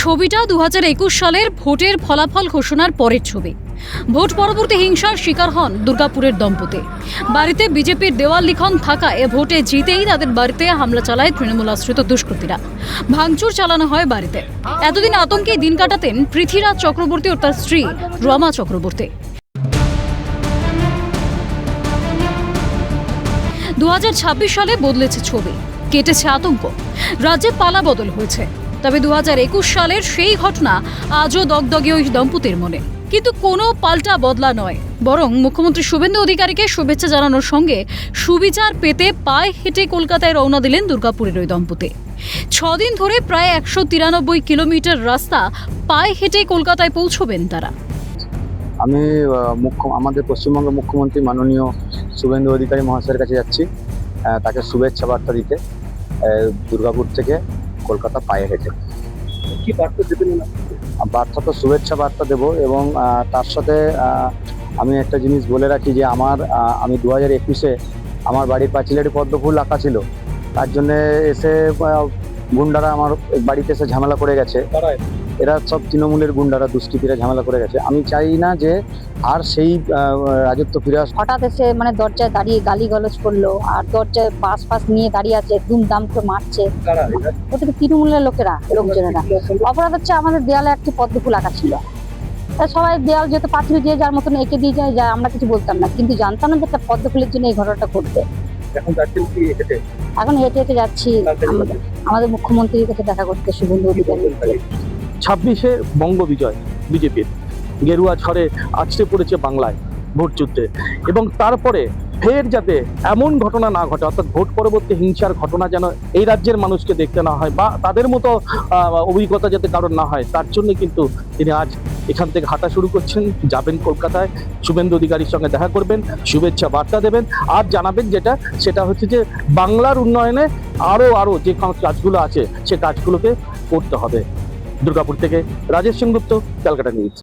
ছবিটা 2021 সালের ভোটের ফলাফল ঘোষণার পরের ছবি। ভোট পরবর্তী হিংসার শিকার হন দুর্গাপুরের দম্পতি। বাড়িতে বিজেপির দেওয়াল লিখন থাকায় ভোটে জিতেই তাদের বাড়িতে হামলা চালায় তৃণমূল আশ্রিত দুষ্কৃতীরা। ভাঙচুর চালানো হয় বাড়িতে। এতদিন আতঙ্কে দিন কাটাতেন পৃথ্বীরাজ চক্রবর্তী ও তার স্ত্রী রমা চক্রবর্তী। 2026 সালে বদলেছে ছবি, কেটেছে আতঙ্ক, রাজ্যে পালা বদল হয়েছে। তবে 2021 সালের সেই ঘটনা আজও দগদগে ওই দম্পতির মনে। কিন্তু কোনো পাল্টা বদলা নয়, বরং মুখ্যমন্ত্রী শুভেন্দু অধিকারীকে শুভেচ্ছা জানানোর সঙ্গে সুবিচার পেতে পায়ে হেঁটে কলকাতায় রওনা দিলেন দুর্গাপুরের ওই দম্পতি। 6 দিন ধরে প্রায় 193 কিলোমিটার রাস্তা পায়ে হেঁটে কলকাতায় পৌঁছবেন তারা। আমি আমাদের পশ্চিমবঙ্গের মুখ্যমন্ত্রী মাননীয় শুভেন্দু অধিকারী মহাশয়ের কাছে যাচ্ছি তাকে শুভেচ্ছা বার্তা দিতে দুর্গাপুর থেকে কলকাতা পায়ে হেঁটে। কি বার্তা দেবেন? বার্তা তো শুভেচ্ছা বার্তা দেব, এবং তার সাথে আমি একটা জিনিস বলে রাখি যে আমি 2021-এ আমার বাড়ির পাঁচিলাটি পদ্মফুল আঁকা ছিল, তার জন্য এসে গুন্ডারা আমার বাড়িতে এসে ঝামেলা করে গেছে। এরা সব তৃণমূলের গুন্ডারা, দুষ্কৃতীরা ঝামেলা করে গেছে। আমি চাই না যে আর সেই রাজত্ব ফিরে আসে। হঠাৎ এসে দরজায় দাঁড়িয়ে গালিগালাজ করলো, আর দরজায় পাস নিয়ে দাঁড়িয়ে আছে, দুমদাম করে মারছে। ওদের তৃণমূলের লোকজনেরা। অপরাধ হচ্ছে আমাদের দেয়ালে একটি পদ্মফুল আঁকা ছিল, তাই সবাই দেয়াল যেহেতু পাথর দিয়ে যার মতন এঁকে দিয়ে যায়, যা আমরা কিছু বলতাম না, কিন্তু জানতাম না যে একটা পদ্মফুলের জন্য এই ঘটনাটা ঘটবে। এখন হেঁটে হেঁটে যাচ্ছি আমাদের মুখ্যমন্ত্রীর কাছে দেখা করতে, শুভেন্দু অধিকারী। 26-এ বঙ্গ বিজয় বিজেপির গেরুয়া ঝড়ে আছড়ে পড়েছে বাংলায় ভোট যুদ্ধে, এবং তারপরে ফের যাতে এমন ঘটনা না ঘটে, অর্থাৎ ভোট পরবর্তী হিংসার ঘটনা যেন এই রাজ্যের মানুষকে দেখতে না হয়, বা তাদের মতো অভিজ্ঞতা যাতে কারণ না হয়, তার জন্য কিন্তু তিনি আজ এখান থেকে হাঁটা শুরু করছেন। যাবেন কলকাতায়, শুভেন্দু অধিকারীর সঙ্গে দেখা করবেন, শুভেচ্ছা বার্তা দেবেন, আর জানাবেন সেটা হচ্ছে যে বাংলার উন্নয়নে আরও যে কাজগুলো আছে সে কাজগুলোকে করতে হবে। দুর্গাপুর থেকে রাজেশ সেনগুপ্ত, ক্যালকাটা নিউজ।